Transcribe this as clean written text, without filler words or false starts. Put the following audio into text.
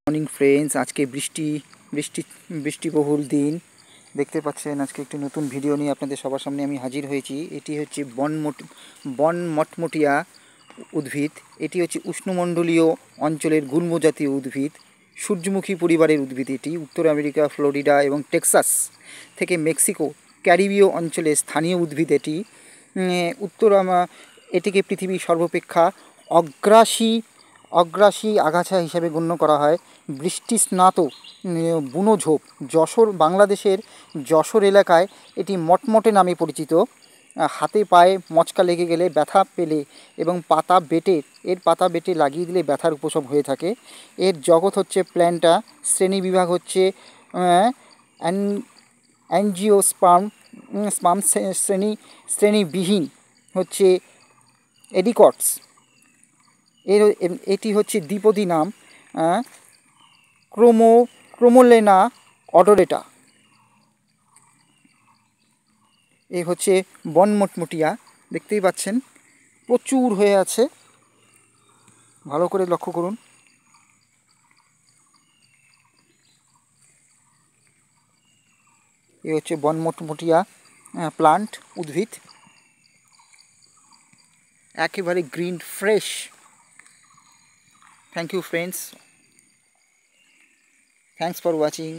Morning friends, আজকে বৃষ্টিবহুল দিন দেখতে পাচ্ছেন। আজকে একটি নতুন ভিডিও নিয়ে আপনাদের সবার সামনে আমি হাজির হয়েছি। এটি হচ্ছে বনমটমটিয়া উদ্ভিদ। এটি হচ্ছে উষ্ণমণ্ডলীয় অঞ্চলের গুল্ম জাতীয় উদ্ভিদ, সূর্যমুখী পরিবারের উদ্ভিদ। এটি উত্তর আমেরিকা, ফ্লোরিডা এবং টেক্সাস থেকে মেক্সিকো ক্যারিবীয় অঞ্চলে স্থানীয় উদ্ভিদ। এটিকে পৃথিবীর সর্বাপেক্ষা অগ্রাসী আগাছা হিসাবে গণ্য করা হয়। বৃষ্টিস্নাত বুনো ঝোপ। বাংলাদেশের যশোর এলাকায় এটি মটমটে নামে পরিচিত। হাতে পায়ে মচকা লেগে গেলে, ব্যথা পেলে এবং পাতা বেটে লাগিয়ে দিলে ব্যথার উপশম হয়ে থাকে। এর জগৎ হচ্ছে প্ল্যান্টা, শ্রেণীবিভাগ হচ্ছে অ্যাঞ্জিওস্পার্ম। শ্রেণীবিহীন হচ্ছে এডিকটস। এটি হচ্ছে দ্বিপদী নাম, ক্রোমোলেনা অডোরেটা। এ হচ্ছে বনমটমটিয়া, দেখতেই পাচ্ছেন প্রচুর হয়ে আছে, ভালো করে লক্ষ্য করুন। এ হচ্ছে বনমটমটিয়া প্লান্ট, উদ্ভিদ, একেবারে green fresh. Thank you friends, thanks for watching.